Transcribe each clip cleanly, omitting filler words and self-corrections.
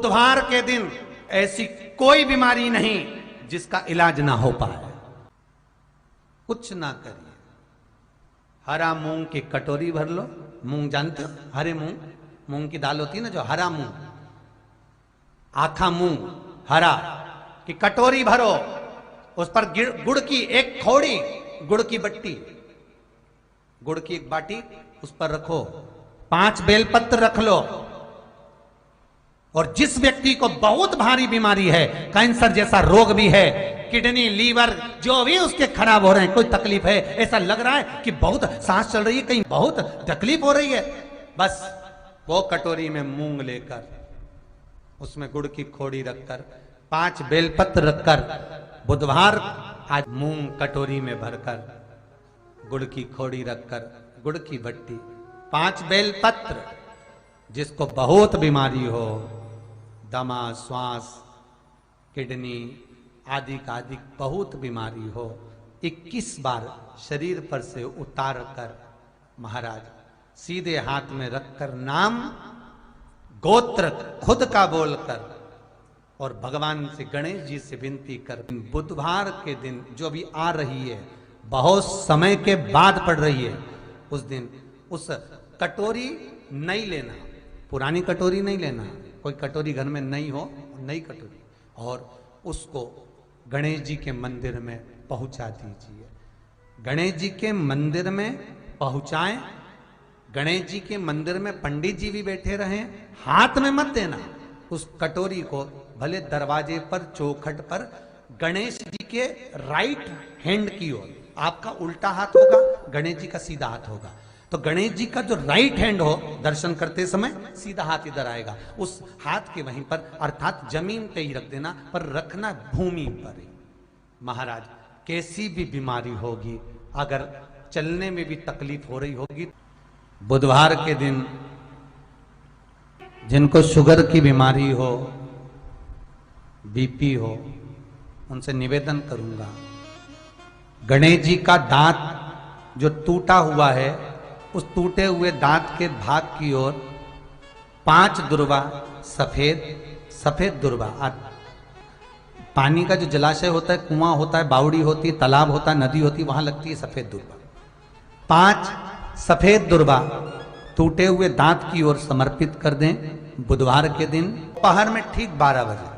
बुधवार के दिन ऐसी कोई बीमारी नहीं जिसका इलाज ना हो पाए। कुछ ना करिए, हरा मूंग की कटोरी भर लो। मूंग जानते हो, हरे मूंग, मूंग की दाल होती है ना, जो हरा मूंग, आखा मूंग हरा की कटोरी भरो, उस पर गुड़ की एक थोड़ी, गुड़ की बट्टी, गुड़ की एक बाटी उस पर रखो, 5 बेलपत्र रख लो। और जिस व्यक्ति को बहुत भारी बीमारी है, कैंसर जैसा रोग भी है, किडनी लीवर जो भी उसके खराब हो रहे हैं, कोई तकलीफ है, ऐसा लग रहा है कि बहुत सांस चल रही है, कहीं बहुत तकलीफ हो रही है, बस वो कटोरी में मूंग लेकर, उसमें गुड़ की खोड़ी रखकर, 5 बेलपत्र रखकर, बुधवार आज मूंग कटोरी में भरकर, गुड़ की खोड़ी रखकर, गुड़ की भट्टी, 5 बेलपत्र, जिसको बहुत बीमारी हो, दमा, श्वास, किडनी आदि का आदि बहुत बीमारी हो, 21 बार शरीर पर से उतार कर महाराज सीधे हाथ में रखकर नाम गोत्र खुद का बोलकर और भगवान से, गणेश जी से विनती कर, बुधवार के दिन जो भी आ रही है, बहुत समय के बाद पड़ रही है, उस दिन उस कटोरी नहीं लेना, पुरानी कटोरी नहीं लेना, कोई कटोरी घर में नहीं हो, नई कटोरी, और उसको गणेश जी के मंदिर में पहुंचा दीजिए। गणेश जी के मंदिर में पहुंचाएं, गणेश जी के मंदिर में पंडित जी भी बैठे रहें, हाथ में मत देना उस कटोरी को, भले दरवाजे पर चौखट पर, गणेश जी के राइट हैंड की ओर, आपका उल्टा हाथ होगा, गणेश जी का सीधा हाथ होगा, तो गणेश जी का जो राइट हैंड हो, दर्शन करते समय सीधा हाथ इधर आएगा, उस हाथ के वहीं पर, अर्थात जमीन पे ही रख देना, पर रखना भूमि पर ही। महाराज कैसी भी बीमारी होगी, अगर चलने में भी तकलीफ हो रही होगी, बुधवार के दिन जिनको शुगर की बीमारी हो, बीपी हो, उनसे निवेदन करूंगा, गणेश जी का दांत जो टूटा हुआ है, उस टूटे हुए दांत के भाग की ओर 5 दुर्वा, सफेद दुर्वा, पानी का जो जलाशय होता है, कुआं होता है, बावड़ी होती है, तालाब होता है, नदी होती है, वहां लगती है सफेद दुर्वा, 5 सफेद दुर्वा टूटे हुए दांत की ओर समर्पित कर दें। बुधवार के दिन दोपहर में ठीक 12 बजे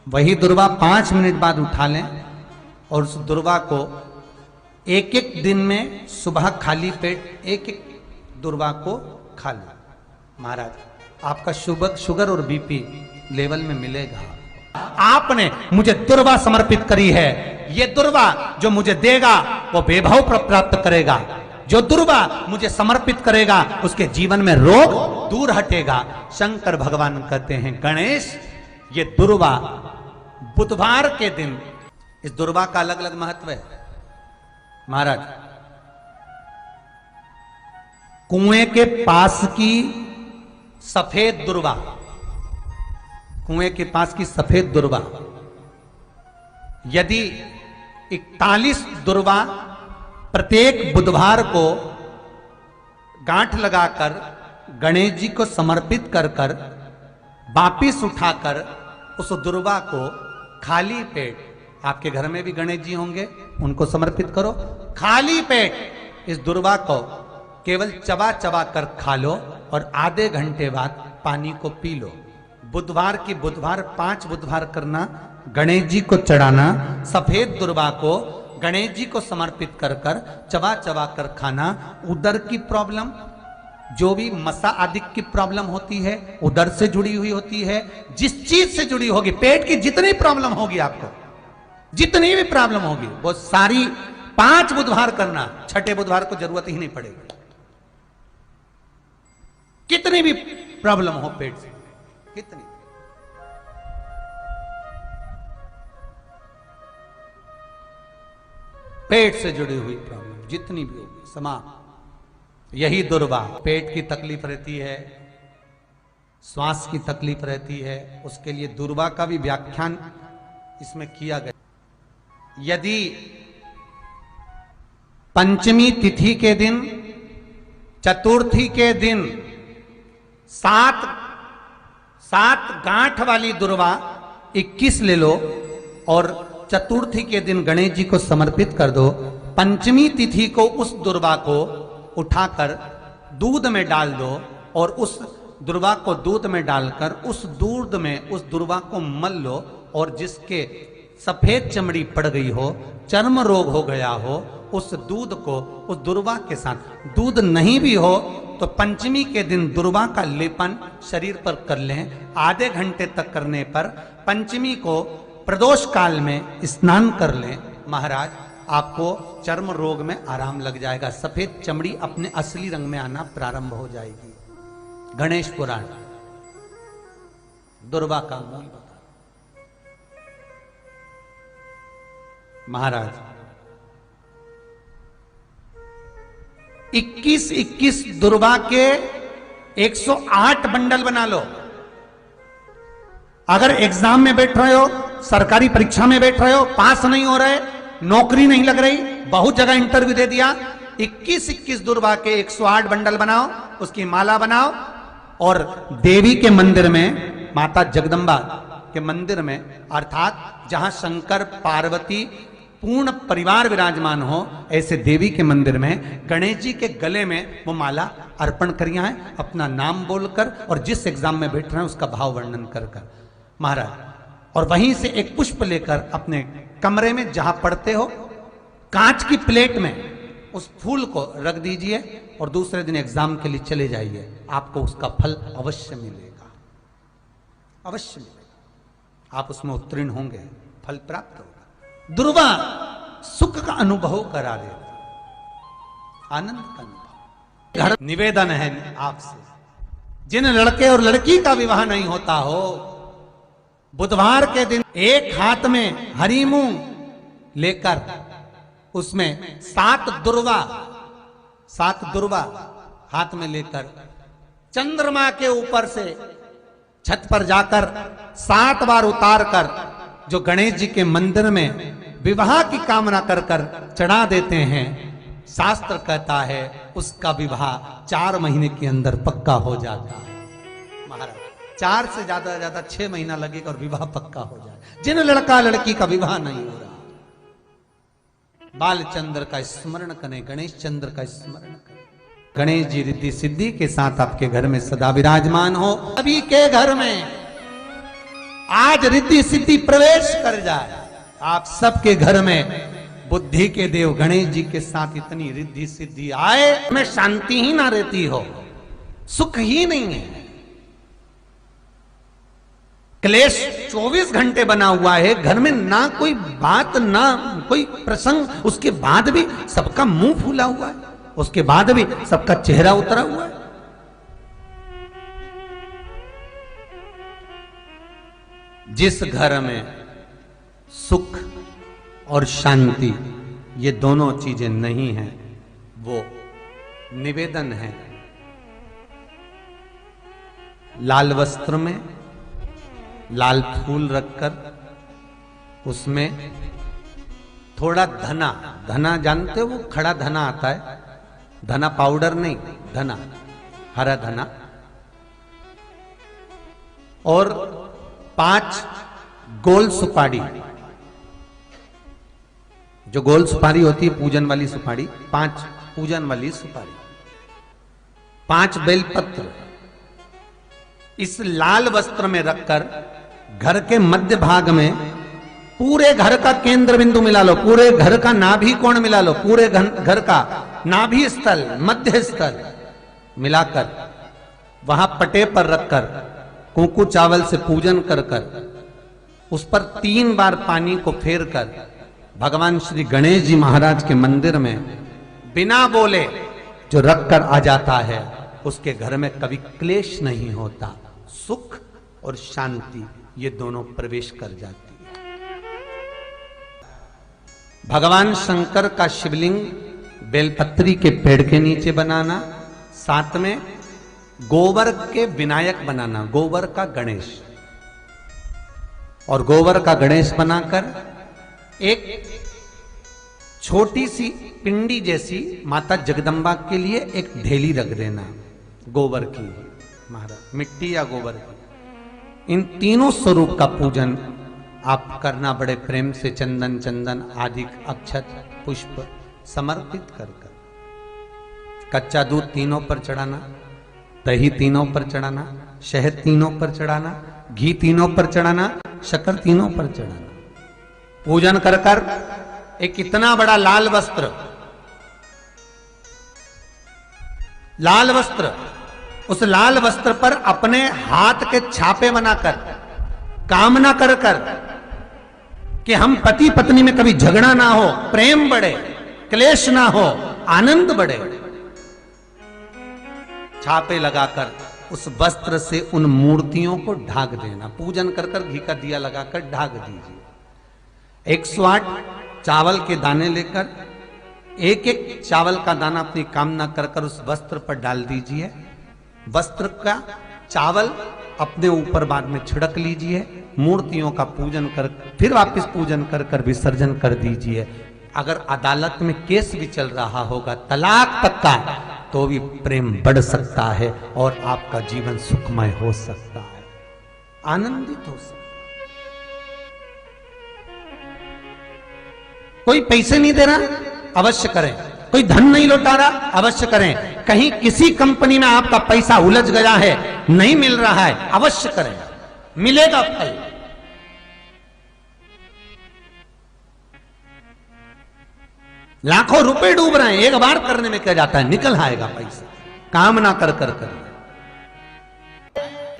वही दुर्वा 5 मिनट बाद उठा लें, और उस दुर्वा को एक दिन में सुबह खाली पेट एक दुर्वा को खा लें। महाराज आपका शुगर और बीपी लेवल में मिलेगा। आपने मुझे दुर्वा समर्पित करी है, ये दुर्वा जो मुझे देगा वो वैभव प्राप्त करेगा, जो दुर्वा मुझे समर्पित करेगा उसके जीवन में रोग दूर हटेगा। शंकर भगवान कहते हैं, गणेश ये दुर्वा बुधवार के दिन, इस दुर्वा का अलग अलग महत्व है। महाराज कुएं के पास की सफेद दुर्वा, कुएं के पास की सफेद दुर्वा, यदि 41 दुर्वा प्रत्येक बुधवार को गांठ लगाकर गणेश जी को समर्पित कर कर वापिस उठाकर उस दुर्वा को खाली पेट, आपके घर में भी गणेश जी होंगे, उनको समर्पित करो, खाली पेट इस दुर्वा को केवल चबा चबा कर खा लो, और आधे घंटे बाद पानी को पी लो। बुधवार की बुधवार 5 बुधवार करना, गणेश जी को चढ़ाना, सफेद दुर्वा को गणेश जी को समर्पित कर कर चबा चबा कर खाना। उदर की प्रॉब्लम, जो भी मसा आदि की प्रॉब्लम होती है, उदर से जुड़ी हुई होती है, जिस चीज से जुड़ी होगी, पेट की जितनी प्रॉब्लम होगी, आपको जितनी भी प्रॉब्लम होगी, वो सारी 5 बुधवार करना, 6ठे बुधवार को जरूरत ही नहीं पड़ेगी। कितनी भी प्रॉब्लम हो पेट से, कितनी, पेट से जुड़ी हुई प्रॉब्लम जितनी भी होगी समाप्त। यही दुर्वा, पेट की तकलीफ रहती है, श्वास की तकलीफ रहती है, उसके लिए दुर्वा का भी व्याख्यान इसमें किया गया। यदि पंचमी तिथि के दिन, चतुर्थी के दिन 7 7 गांठ वाली दुर्वा 21 ले लो और चतुर्थी के दिन गणेश जी को समर्पित कर दो। पंचमी तिथि को उस दुर्वा को उठाकर दूध में डाल दो और उस दुर्वा को दूध में डालकर उस दूध में उस दुर्वा को मल लो, और जिसके सफेद चमड़ी पड़ गई हो, चर्म रोग हो गया हो, उस दूध को उस दुर्वा के साथ, दूध नहीं भी हो तो पंचमी के दिन दुर्वा का लेपन शरीर पर कर लें। आधे घंटे तक करने पर पंचमी को प्रदोष काल में स्नान कर लें। महाराज आपको चर्म रोग में आराम लग जाएगा, सफेद चमड़ी अपने असली रंग में आना प्रारंभ हो जाएगी। गणेश पुराण दुर्वा का मूल बता। महाराज 21 दुर्वा के 108 बंडल बना लो। अगर एग्जाम में बैठ रहे हो, सरकारी परीक्षा में बैठ रहे हो, पास नहीं हो रहे, नौकरी नहीं लग रही, बहुत जगह इंटरव्यू दे दिया, 21 दुर्वा के 108 बंडल बनाओ, उसकी माला बनाओ और देवी के मंदिर में, माता जगदम्बा के मंदिर में, अर्थात जहां शंकर पार्वती पूर्ण परिवार विराजमान हो, ऐसे देवी के मंदिर में गणेश जी के गले में वो माला अर्पण करिया है, अपना नाम बोलकर और जिस एग्जाम में बैठ रहे हैं उसका भाव वर्णन कर महाराज, और वहीं से एक पुष्प लेकर अपने कमरे में जहां पढ़ते हो कांच की प्लेट में उस फूल को रख दीजिए और दूसरे दिन एग्जाम के लिए चले जाइए। आपको उसका फल अवश्य मिलेगा, अवश्य मिलेगा, आप उसमें उत्तीर्ण होंगे, फल प्राप्त होगा। दुर्वा सुख का अनुभव करा देता, आनंद का अनुभव। घर निवेदन है आपसे, जिन लड़के और लड़की का विवाह नहीं होता हो, बुधवार के दिन एक हाथ में हरी मूंग लेकर उसमें 7 दुर्वा हाथ में लेकर चंद्रमा के ऊपर से छत पर जाकर 7 बार उतार कर जो गणेश जी के मंदिर में विवाह की कामना कर कर चढ़ा देते हैं, शास्त्र कहता है उसका विवाह 4 महीने के अंदर पक्का हो जाता है। महाराज 4 से ज्यादा 6 महीना लगेगा और विवाह पक्का हो जाए। जिन लड़का लड़की का विवाह नहीं हो रहा, बालचंद्र का स्मरण करें, गणेश चंद्र का स्मरण करें। गणेश जी रिद्धि सिद्धि के साथ आपके घर में सदा विराजमान हो। सभी के घर में आज रिद्धि सिद्धि प्रवेश कर जाए। आप सबके घर में बुद्धि के देव गणेश जी के साथ इतनी रिद्धि सिद्धि आए, में शांति ही ना रहती हो, सुख ही नहीं है, क्लेश 24 घंटे बना हुआ है घर में, ना कोई बात ना कोई प्रसंग, उसके बाद भी सबका मुंह फूला हुआ है, उसके बाद भी सबका चेहरा उतरा हुआ है। जिस घर में सुख और शांति ये दोनों चीजें नहीं हैं, वो निवेदन है लाल वस्त्र में लाल फूल रखकर उसमें थोड़ा धना जानते हो, वो खड़ा धना आता है, धना पाउडर नहीं, धना हरा धना, और 5 गोल सुपारी, जो गोल सुपारी होती है पूजन वाली सुपारी, 5 पूजन वाली सुपारी, 5 बेलपत्र इस लाल वस्त्र में रखकर घर के मध्य भाग में पूरे घर का केंद्र बिंदु मिला लो, पूरे घर का नाभि कोण मिला लो, पूरे घर का नाभि स्थल मध्य स्थल मिलाकर वहां पटे पर रखकर कुंकू चावल से पूजन कर कर उस पर 3 बार पानी को फेर कर भगवान श्री गणेश जी महाराज के मंदिर में बिना बोले जो रखकर आ जाता है, उसके घर में कभी क्लेश नहीं होता, सुख और शांति ये दोनों प्रवेश कर जाती है। भगवान शंकर का शिवलिंग बेलपत्री के पेड़ के नीचे बनाना, साथ में गोबर के विनायक बनाना, गोबर का गणेश, और गोबर का गणेश बनाकर एक छोटी सी पिंडी जैसी माता जगदम्बा के लिए एक ढेली रख देना गोबर की, महाराज मिट्टी या गोबर की, इन तीनों स्वरूप का पूजन आप करना बड़े प्रेम से, चंदन चंदन आदि अक्षत पुष्प समर्पित कर कर। कच्चा दूध तीनों पर चढ़ाना, दही तीनों पर चढ़ाना, शहद तीनों पर चढ़ाना, घी तीनों पर चढ़ाना, शक्कर तीनों पर चढ़ाना। पूजन कर कर एक इतना बड़ा लाल वस्त्र, उस लाल वस्त्र पर अपने हाथ के छापे बनाकर कामना कर कर कि हम पति पत्नी में कभी झगड़ा ना हो, प्रेम बढ़े, क्लेश ना हो, आनंद बढ़े। छापे लगाकर उस वस्त्र से उन मूर्तियों को ढाक देना। पूजन कर कर घी का दिया लगाकर ढाक दीजिए। 108 चावल के दाने लेकर एक एक चावल का दाना अपनी कामना कर कर उस वस्त्र पर डाल दीजिए। वस्त्र का चावल अपने ऊपर बाद में छिड़क लीजिए। मूर्तियों का पूजन कर फिर वापस पूजन कर कर विसर्जन कर दीजिए। अगर अदालत में केस भी चल रहा होगा तलाक तक का, तो भी प्रेम बढ़ सकता है और आपका जीवन सुखमय हो सकता है, आनंदित हो सकता है। कोई पैसे नहीं दे रहा, अवश्य करें। कोई धन नहीं लौटा रहा, अवश्य करें। कहीं किसी कंपनी में आपका पैसा उलझ गया है, नहीं मिल रहा है, अवश्य करें, मिलेगा फल। लाखों रुपए डूब रहे हैं, एक बार करने में क्या जाता है, निकल आएगा पैसा। कामना कर कर कर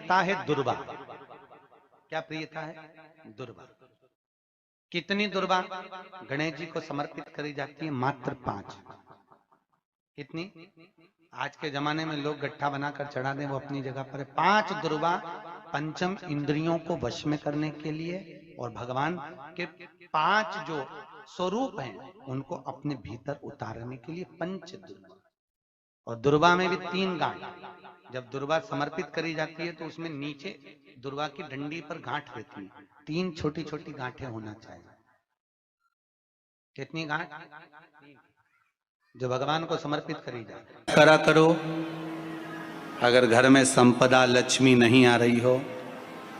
है दुर्वा। क्या प्रियता है? दुर्वा। कितनी दुर्वा गणेश जी को समर्पित करी जाती है? मात्र 5। कितनी? आज के जमाने में लोग गट्ठा बनाकर चढ़ा दें, वो अपनी जगह पर है। 5 दुर्वा पंचम इंद्रियों को वश में करने के लिए और भगवान के 5 जो स्वरूप हैं उनको अपने भीतर उतारने के लिए 5 दुर्वा। और दुर्वा में भी 3 गांठ। जब दुर्वा समर्पित करी जाती है तो उसमें नीचे दुर्वा की डंडी पर गांठ रहती है, 3 छोटी छोटी गांठें होना चाहिए। कितनी गांठ? जो भगवान को समर्पित करी जाए। करा करो। अगर घर में संपदा लक्ष्मी नहीं आ रही हो,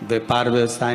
व्यापार व्यवसाय